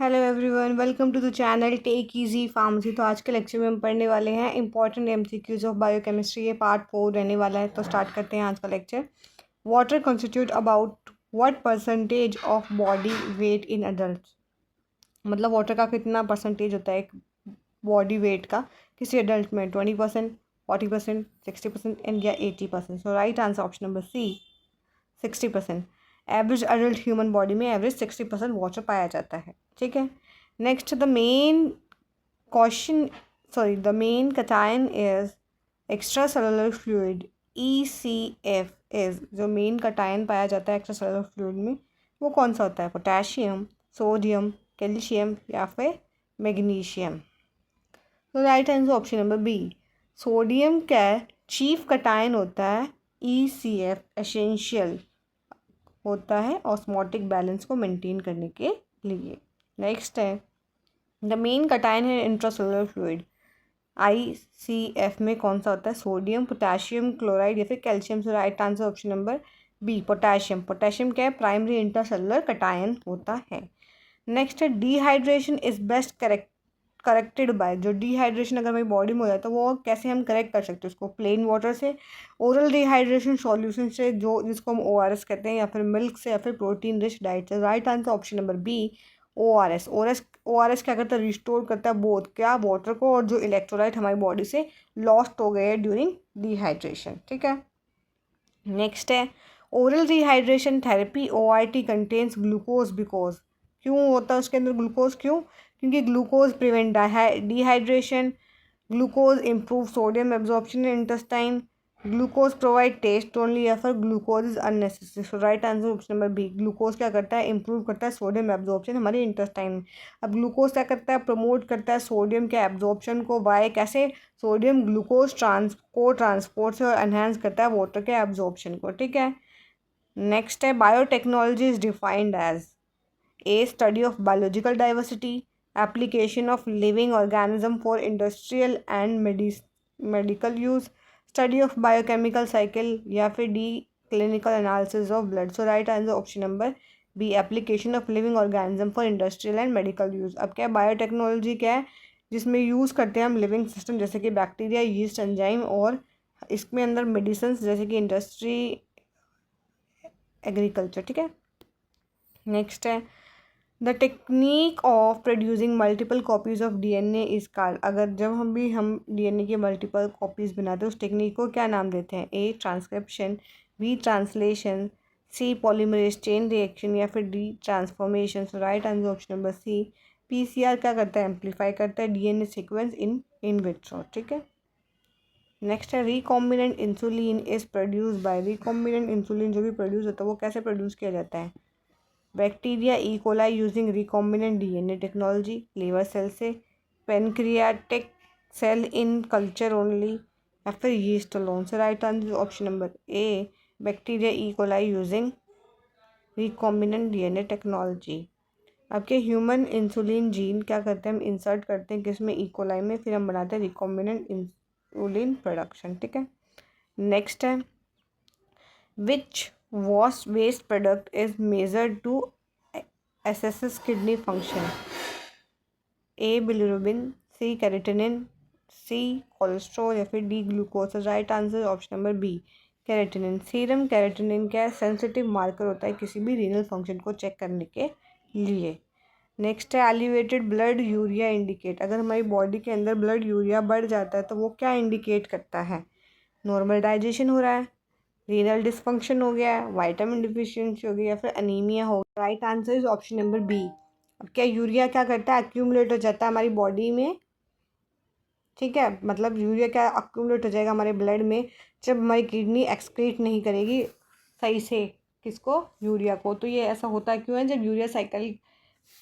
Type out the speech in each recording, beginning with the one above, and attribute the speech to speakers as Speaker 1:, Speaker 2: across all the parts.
Speaker 1: Hello everyone, welcome to the channel take easy pharmacy. तो आज के लेक्चर में हम पढ़ने वाले हैं इंपॉर्टेंट एमसीक्यूज ऑफ बायोकेमिस्ट्री। ये पार्ट 4 रहने वाला है। तो स्टार्ट करते हैं आज का lecture. Water constitute about what percentage of body weight in adult. मतलब वाटर का कितना परसेंटेज होता है एक बॉडी वेट का किसी अडल्ट में? 20%, 40%, 60% एंड या 80%। So right answer option number C, 60%। Average adult human body में एवरेज 60% वाटर पाया जाता है। ठीक है। Next, the main question the main cation is extra cellular fluid, ECF is. जो मेन कटायन पाया जाता है एक्स्ट्रा सेलुलर फ्लूइड में वो कौन सा होता है? पोटेशियम, सोडियम, कैल्शियम या फिर मैग्नीशियम। तो right answer option number B, sodium का चीफ कटायन होता है ECF, एसेंशियल होता है ऑस्मोटिक बैलेंस को मेंटेन करने के लिए। नेक्स्ट है, द मेन कटायन है इंट्रासेलुलर फ्लूइड, ICF में कौन सा होता है? सोडियम, पोटेशियम क्लोराइड या फिर calcium. So right answer option number B, potassium. Potassium क्या है? प्राइमरी इंट्रासेलुलर कटायन होता है। नेक्स्ट है, dehydration is best corrected by. जो डिहाइड्रेशन अगर हमारी बॉडी में हो जाए तो वो कैसे हम करेक्ट कर सकते हैं उसको? प्लेन वाटर से, ओरल डिहाइड्रेशन सॉल्यूशन से जो जिसको हम ORS कहते हैं, या फिर मिल्क से, या फिर प्रोटीन रिच डाइट से। Right answer option number B, ORS। ORS क्या करता है? रिस्टोर करता है बोथ क्या वाटर को और जो इलेक्ट्रोलाइट हमारी बॉडी से लॉस्ट हो गए ड्यूरिंग डिहाइड्रेशन। ठीक है। नेक्स्ट है, oral dehydration therapy ORT contains glucose because. क्यों होता है उसके अंदर ग्लूकोज? क्यों? क्योंकि glucose prevent dehydration, glucose improve sodium absorption in intestine, glucose provide taste only, या फिर glucose is unnecessary. So right answer option number B, glucose क्या करता है? इंप्रूव करता है सोडियम एब्जॉर्प्शन हमारे इंटेस्टाइन में। अब ग्लूकोज क्या करता है? प्रमोट करता है सोडियम के एब्जॉर्प्शन को। वाई? कैसे? सोडियम ग्लूकोज ट्रांसपोर्ट से, और एनहेंस करता है वाटर के एब्जॉर्प्शन को। ठीक है। नेक्स्ट है, biotechnology is defined as A, study of biological diversity, application of living organism for industrial and medical use, study of biochemical cycle, या फिर D, clinical analysis of blood। So right answer option number B, application of living organism for industrial and medical use। अब क्या है? Biotechnology क्या है? जिसमें use करते हैं हम लिविंग सिस्टम जैसे कि बैक्टीरिया, यीस्ट, एंजाइम, और इसमें अंदर मेडिसिन जैसे कि इंडस्ट्री, एग्रीकल्चर। ठीक है। नेक्स्ट है, the technique of producing multiple copies of DNA is called. अगर जब हम DNA की मल्टीपल कॉपीज बनाते हैं उस टेक्निक को क्या नाम देते हैं? A, transcription, B, translation, C, polymerase chain reaction, या फिर D, transformation. So right answer option number C, PCR क्या करता है? एम्पलीफाई करता है DNA सीक्वेंस इन विट्रो। ठीक है। नेक्स्ट है, recombinant insulin is produce by. Recombinant insulin जो भी प्रोड्यूस होता है वो कैसे प्रोड्यूस किया जाता है? Bacteria, E coli using recombinant DNA technology, liver cell से, pancreatic cell in culture only, या फिर यीस्ट अलोन। से right answer option number A, bacteria, E coli using recombinant DNA technology. अब के ह्यूमन इंसुलिन जीन क्या करते हैं? हम इंसर्ट करते हैं किसमें? ई कोलाई में, फिर हम बनाते हैं रिकॉम्बिनेंट इंसुलिन प्रोडक्शन। ठीक है। नेक्स्ट है, विच waste product is measured to assess kidney function? A, bilirubin, C, creatinine, C, cholesterol, या फिर D, glucose. Right answer option number B, creatinine. Serum creatinine क्या सेंसिटिव मार्कर होता है किसी भी रीनल फंक्शन को चेक करने के लिए। नेक्स्ट है, एलिवेटेड ब्लड यूरिया इंडिकेट। अगर हमारी बॉडी के अंदर ब्लड यूरिया बढ़ जाता है तो वो क्या इंडिकेट करता है? नॉर्मल डाइजेशन हो रहा है, रीनल डिसफंक्शन हो गया, विटामिन डिफिशियंसी हो गई, या फिर अनीमिया हो गया। Right answer is option number B. अब क्या यूरिया क्या करता है? अक्यूमुलेट हो जाता है हमारी बॉडी में। ठीक है। मतलब यूरिया क्या अक्यूमुलेट हो जाएगा हमारे ब्लड में जब हमारी किडनी एक्सक्रीट नहीं करेगी सही से किसको? यूरिया को। तो ये ऐसा होता क्यों है? जब यूरिया साइकिल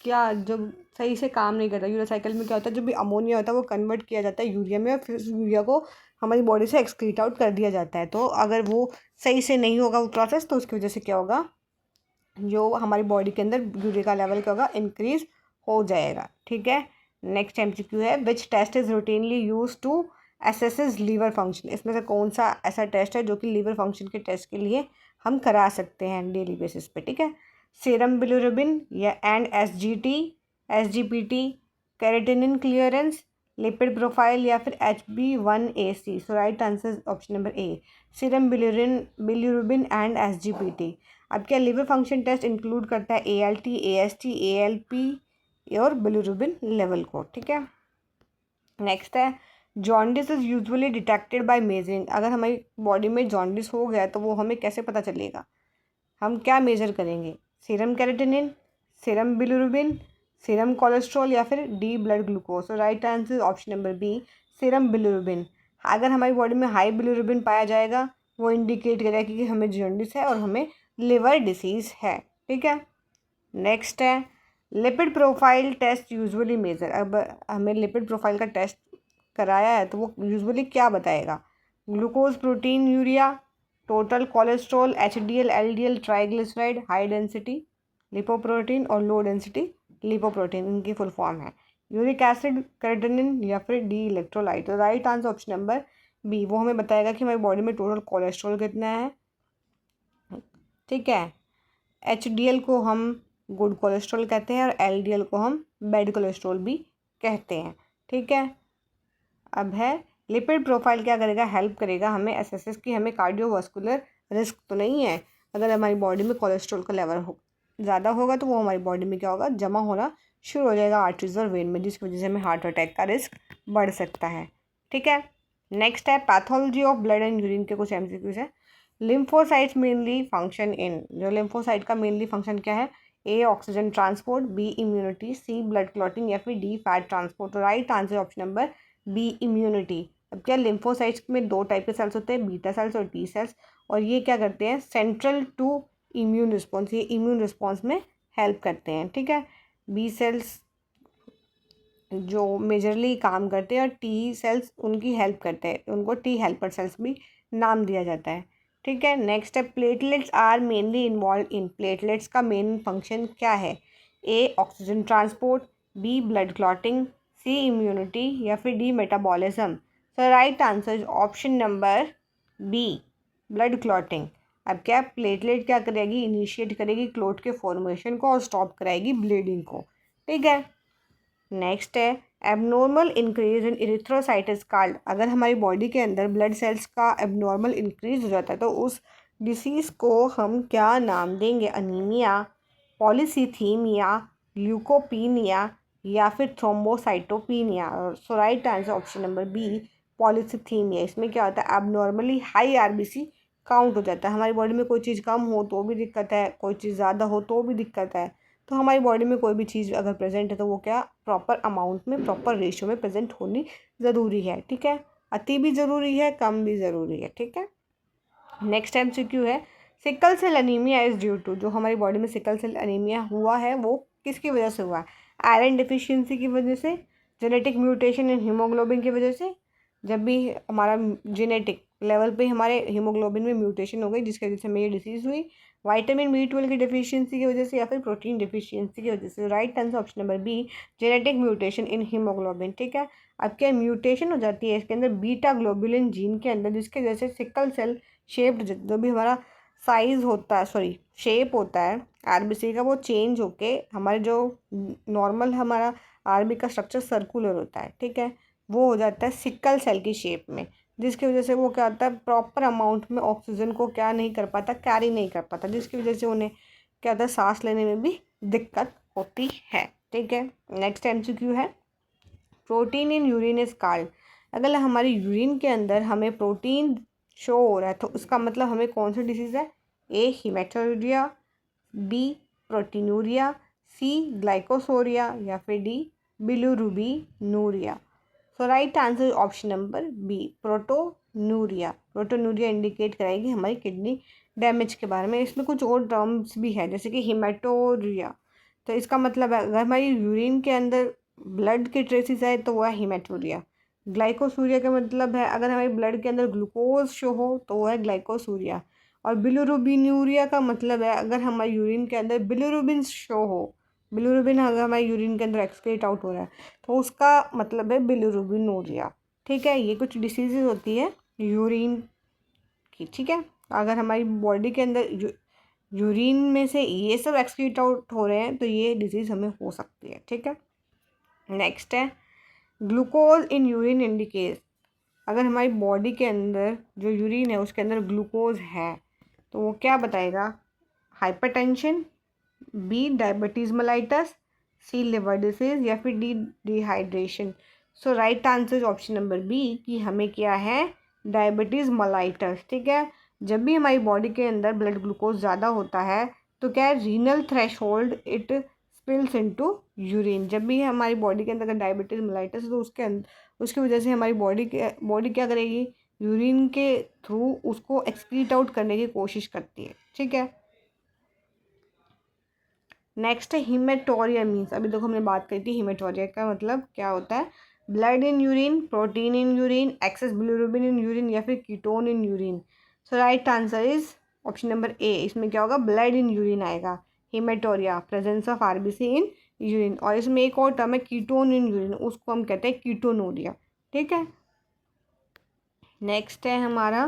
Speaker 1: जब सही से काम नहीं करता, यूरिया साइकिल में क्या होता है? जब भी अमोनिया होता है वो कन्वर्ट किया जाता है यूरिया में, और फिर उस यूरिया को हमारी बॉडी से एक्सक्रीट आउट कर दिया जाता है। तो अगर वो सही से नहीं होगा वो प्रोसेस, तो उसकी वजह से क्या होगा? जो हमारी बॉडी के अंदर यूरिया का लेवल क्या होगा? इंक्रीज हो जाएगा। ठीक है। नेक्स्ट MCQ है, which test is routinely use to assess liver function. इसमें से कौन सा ऐसा टेस्ट है जो कि लीवर फंक्शन के टेस्ट के लिए हम करा सकते हैं डेली बेसिस पे? ठीक है। सीरम बिलिरुबिन या and SGT, SGPT, creatinine clearance, lipid profile या फिर HB1AC। So right answer option number A, serum bilirubin and SGPT। अब क्या लिवर फंक्शन टेस्ट इंक्लूड करता है ALT, AST, ALP और बिलिरुबिन लेवल को, ठीक है। नेक्स्ट है jaundice is usually detected by measuring. अगर हमारी बॉडी में जॉन्डिस हो गया तो वो हमें कैसे पता चलेगा, हम क्या मेजर करेंगे, serum creatinine, serum bilirubin, serum cholesterol या फिर डी ब्लड ग्लूकोज। तो right answer option number B, serum bilirubin. अगर हमारी बॉडी में हाई बिलिरुबिन पाया जाएगा वो इंडिकेट करेगा कि हमें जॉन्डिस है और हमें लिवर डिसीज़ है, ठीक है। नेक्स्ट है lipid profile test usually measure. अब हमें लिपिड प्रोफाइल का टेस्ट कराया है तो वो यूजुअली क्या बताएगा, glucose, protein, urea, total cholesterol, HDL, LDL, triglyceride, high density lipoprotein और लो डेंसिटी लिपोप्रोटीन, इनकी फुल फॉर्म है। यूरिक एसिड, क्रेटिनिन या फिर डी इलेक्ट्रोलाइट। तो right answer option number B, वो हमें बताएगा कि हमारी बॉडी में टोटल कोलेस्ट्रॉल कितना है, ठीक है। HDL को हम गुड कोलेस्ट्रॉल कहते हैं और LDL को हम बैड कोलेस्ट्रॉल भी कहते हैं, ठीक है। अब है लिपिड प्रोफाइल क्या करेगा, हेल्प करेगा हमें एसेस कि हमें कार्डियोवास्कुलर रिस्क तो नहीं है। अगर हमारी बॉडी में कोलेस्ट्रॉल का लेवल ज़्यादा होगा तो वो हमारी बॉडी में क्या होगा, जमा होना शुरू हो जाएगा आर्टरीज और वेन में, जिसकी वजह से हमें हार्ट अटैक का रिस्क बढ़ सकता है, ठीक है। नेक्स्ट है pathology of blood and urine के कुछ MCQs है। लिम्फोसाइट्स मेनली फंक्शन इन, जो लिम्फोसाइट का मेनली फंक्शन क्या है, A oxygen transport, B immunity, C blood clotting या फिर D फैट ट्रांसपोर्ट। तो right answer option number B immunity. अब क्या लिम्फोसाइट्स में दो टाइप के सेल्स होते हैं, बीटा सेल्स और T सेल्स, और ये क्या करते हैं, सेंट्रल टू इम्यून रिस्पॉन्स, ये इम्यून रिस्पॉन्स में हेल्प करते हैं, ठीक है। B सेल्स जो मेजरली काम करते हैं और T सेल्स उनकी हेल्प करते हैं, उनको T हेल्पर सेल्स भी नाम दिया जाता है, ठीक है। नेक्स्ट है platelets are mainly involved in. Platelets का मेन फंक्शन क्या है, A oxygen transport, B blood clotting, C immunity या फिर D metabolism. So right answer option number B blood clotting. अब क्या प्लेटलेट क्या करेगी, इनिशिएट करेगी क्लोट के फॉर्मेशन को और स्टॉप कराएगी ब्लीडिंग को, ठीक है। नेक्स्ट है abnormal increase in erythrocytes card. अगर हमारी बॉडी के अंदर ब्लड सेल्स का एबनॉर्मल इंक्रीज हो जाता है तो उस डिसीज़ को हम क्या नाम देंगे, अनीमिया, पॉलीसीथीमिया, ल्यूकोपीनिया या फिर thrombocytopenia. So right answer option number B polycythemia. इसमें क्या होता है, एबनॉर्मली हाई RBC काउंट हो जाता है। हमारी बॉडी में कोई चीज़ कम हो तो भी दिक्कत है, कोई चीज़ ज़्यादा हो तो भी दिक्कत है। तो हमारी बॉडी में कोई भी चीज़ अगर प्रेजेंट है तो वो क्या प्रॉपर अमाउंट में, प्रॉपर रेशियो में प्रेजेंट होनी ज़रूरी है, ठीक है। अति भी ज़रूरी है, कम भी ज़रूरी है, ठीक है। नेक्स्ट MCQ है sickle cell anaemia is due to. जो हमारी बॉडी में सिकल सेल अनीमिया हुआ है वो किसकी वजह से हुआ है, आयरन डिफिशियंसी की वजह से, जेनेटिक म्यूटेशन इन हीमोग्लोबिन की वजह से। जब भी हमारा जेनेटिक लेवल पे हमारे हीमोग्लोबिन में म्यूटेशन हो गई जिसकी वजह से हमें ये डिसीज़ हुई, विटामिन B12 की डिफिशियंसी की वजह से या फिर प्रोटीन डिफिशियंसी की वजह से। Right answer option number B genetic mutation in haemoglobin, ठीक है। अब क्या म्यूटेशन हो जाती है इसके अंदर बीटा ग्लोबुलिन जीन के अंदर, जिसकी वजह से सिकल सेल शेप्ड जो भी हमारा साइज़ होता है, सॉरी शेप होता है RBC का, वो चेंज होके हमारे जो नॉर्मल हमारा RBC का स्ट्रक्चर सर्कुलर होता है, ठीक है, वो हो जाता है सिकल सेल की शेप में, जिसकी वजह से वो क्या होता है, प्रॉपर अमाउंट में ऑक्सीजन को क्या नहीं कर पाता, कैरी नहीं कर पाता, जिसकी वजह से उन्हें क्या होता है, सांस लेने में भी दिक्कत होती है, ठीक है। नेक्स्ट MCQ है protein in urine is called. अगर हमारी यूरिन के अंदर हमें प्रोटीन शो हो रहा है तो उसका मतलब हमें कौन सी डिसीज़ है, A haematuria, B proteinuria, C glycosuria या फिर D bilirubinuria. So right answer option number B proteinuria. Proteinuria indicate कराएगी हमारी किडनी डैमेज के बारे में। इसमें कुछ और टर्म्स भी है जैसे कि हीमेटोरिया, तो इसका मतलब है अगर हमारी यूरिन के अंदर ब्लड के ट्रेसिस है तो वह है हीमेटोरिया। ग्लाइकोसूरिया का मतलब है अगर हमारे ब्लड के अंदर ग्लूकोज शो हो तो वह है ग्लाइकोसूरिया। और बिलिरुबिनूरिया का मतलब है अगर हमारे यूरिन के अंदर बिलिरुबिन शो हो, बिलिरुबिन अगर हमारे यूरिन के अंदर एक्सक्रीट आउट हो रहा है तो उसका मतलब है बिलिरुबिनूरिया, ठीक है। ये कुछ डिसीजेज होती है यूरिन की, ठीक है। अगर हमारी बॉडी के अंदर यूरिन में से ये सब एक्सक्रीट आउट हो रहे हैं तो ये डिजीज़ हमें हो सकती है, ठीक है। नेक्स्ट है ग्लूकोज इन यूरिन इंडिकेट, अगर हमारी बॉडी के अंदर जो यूरिन है उसके अंदर ग्लूकोज है तो वो क्या बताएगा, hypertension, B diabetes mellitus, C liver disease या फिर D dehydration. So right answer is option number B कि हमें क्या है, डायबिटीज़ मेलाइटस, ठीक है। जब भी हमारी बॉडी के अंदर ब्लड ग्लूकोज ज़्यादा होता है तो क्या है, renal threshold it spills into urine. जब भी हमारी बॉडी के अंदर अगर डायबिटीज़ मेलाइटस तो उसकी वजह से हमारी बॉडी क्या करेगी, यूरिन के थ्रू उसको एक्सक्रीट आउट करने की कोशिश करती है, ठीक है। नेक्स्ट है हीमेटोरिया मीन्स, अभी देखो हमने बात करी थी हीमेटोरिया का मतलब क्या होता है, blood in urine, protein in urine, excess bilirubin in urine या फिर ketone in urine. So right answer is option number A, इसमें क्या होगा, ब्लड इन यूरिन आएगा। Haematuria presence of RBC in urine, और इसमें एक और टर्म है कीटोन इन यूरिन, उसको हम कहते हैं कीटोनूरिया, ठीक है। नेक्स्ट है हमारा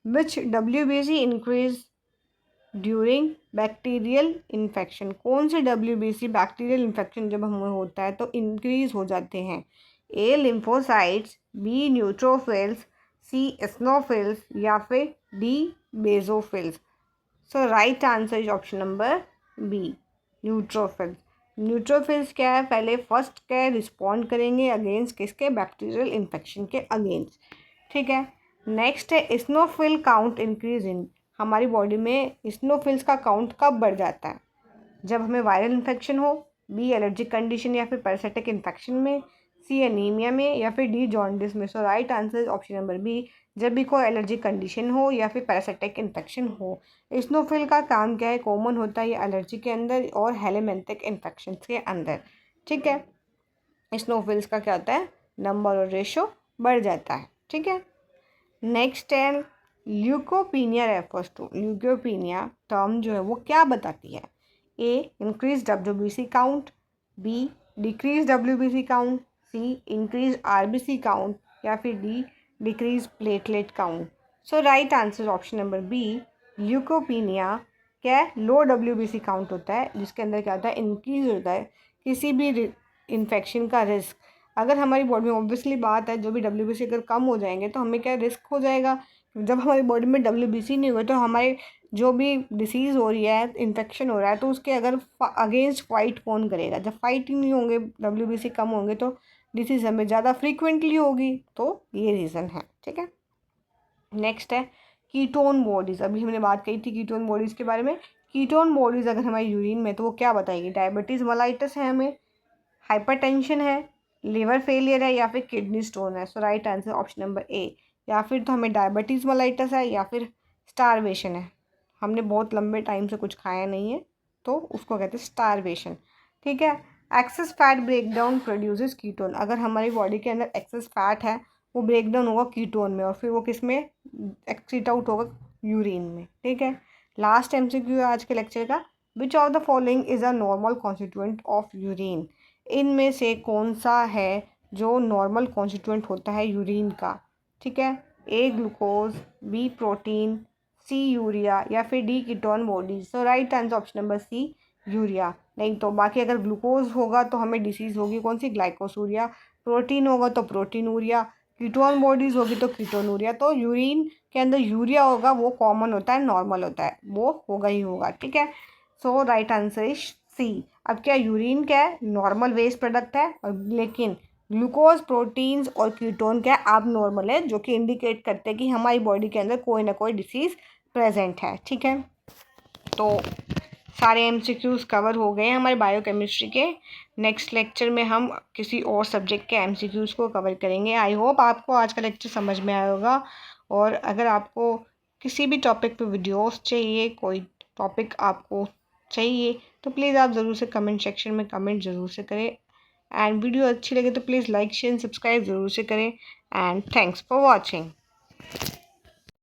Speaker 1: विच WBC increase during bacterial infection, कौन से WBC बैक्टीरियल इन्फेक्शन जब हमें होता है तो इंक्रीज हो जाते हैं, A lymphocytes, B neutrophils, C eosinophils या फिर D basophils. So right answer is option number B, neutrophils. Neutrophils क्या है, पहले फर्स्ट क्या रिस्पॉन्ड करेंगे अगेंस्ट किसके, बैक्टीरियल इन्फेक्शन के अगेंस्ट, ठीक है। नेक्स्ट है एस्नोफिल काउंट इंक्रीज इन, हमारी बॉडी में इस्नोफिल्स का काउंट कब बढ़ जाता है, जब हमें वायरल इन्फेक्शन हो, बी एलर्जिक कंडीशन या फिर पैरासिटिक इन्फेक्शन में, सी एनीमिया में या फिर डी जॉन्डिस में। So right answer option number B, जब भी कोई एलर्जिक कंडीशन हो या फिर पैरासिटिक इन्फेक्शन हो। इस्नोफिल का काम क्या है, कॉमन होता है ये एलर्जी के अंदर और हेलेमेंथिक इन्फेक्शन के अंदर, ठीक है। इस्नोफिल्स का क्या होता है, नंबर और रेशो बढ़ जाता है, ठीक है। नेक्स्ट है leukopenia refers to, leukopenia term जो है वो क्या बताती है, A increase WBC count, B decrease WBC count, C increase RBC count या फिर D decrease platelet count. So right answer option number B, leukopenia क्या है, लो WBC काउंट होता है जिसके अंदर क्या होता है, इंक्रीज होता है किसी भी इन्फेक्शन का रिस्क। अगर हमारी बॉडी में ऑब्वियसली बात है जो भी WBC अगर कम हो जाएंगे तो हमें क्या रिस्क हो जाएगा, जब हमारी बॉडी में WBC नहीं हुए तो हमारे जो भी डिसीज़ हो रही है, इन्फेक्शन हो रहा है तो उसके अगर अगेंस्ट फाइट कौन करेगा, जब फाइट ही नहीं होंगे, WBC कम होंगे तो डिसीज़ हमें ज़्यादा फ्रीक्वेंटली होगी, तो ये रीज़न है, ठीक है। नेक्स्ट है कीटोन बॉडीज़, अभी हमने बात कही थी कीटोन बॉडीज़ के बारे में। कीटोन बॉडीज़ अगर हमारी यूरिन में तो वो क्या बताएगी, डायबिटीज़ मेलाइटस है हमें, हाइपरटेंशन है, लिवर फेलियर है या फिर किडनी स्टोन है। So right answer option number A, या फिर तो हमें डायबिटीज़ मेलाइटस है या फिर स्टारवेशन है, हमने बहुत लंबे टाइम से कुछ खाया नहीं है तो उसको कहते हैं स्टारवेशन, ठीक है। Access fat breakdown produces ketone, अगर हमारी बॉडी के अंदर एक्सेस फैट है वो ब्रेकडाउन होगा कीटोन में और फिर वो किस में एक्सीट आउट होगा, यूरिन में, ठीक है। लास्ट MCQ है आज के लेक्चर का, which of the following is a normal constituent of urine, इनमें से कौन सा है जो नॉर्मल कॉन्स्टिट्यूएंट होता है यूरिन का, ठीक है। A glucose, B protein, C urea या फिर D ketone bodies. So right answer option number C, urea. नहीं तो बाकी अगर ग्लूकोज होगा तो हमें डिसीज़ होगी कौन सी, ग्लाइकोसूरिया, प्रोटीन होगा तो प्रोटीनूरिया, कीटोन बॉडीज़ होगी तो कीटोनूरिया। तो यूरिन के अंदर यूरिया होगा वो कॉमन होता है, नॉर्मल होता है, वो होगा ही होगा, ठीक है। सो राइट आंसर इज सी। अब क्या यूरिन क्या है, नॉर्मल वेस्ट प्रोडक्ट है, और लेकिन ग्लूकोज, प्रोटीन्स और कीटोन क्या है, अब नॉर्मल है, जो कि इंडिकेट करते हैं कि हमारी बॉडी के अंदर कोई ना कोई डिसीज़ प्रेजेंट है, ठीक है। तो सारे MCQs कवर हो गए हैं हमारे बायोकेमिस्ट्री के। नेक्स्ट लेक्चर में हम किसी और सब्जेक्ट के MCQs को कवर करेंगे। आई होप आपको आज का लेक्चर समझ में आया होगा, और अगर आपको किसी भी टॉपिक पे वीडियोस चाहिए, कोई टॉपिक आपको चाहिए तो प्लीज़ आप ज़रूर से कमेंट सेक्शन में कमेंट ज़रूर से करें, एंड वीडियो अच्छी लगे तो प्लीज़ लाइक शेयर सब्सक्राइब ज़रूर से करें, एंड थैंक्स फॉर वॉचिंग।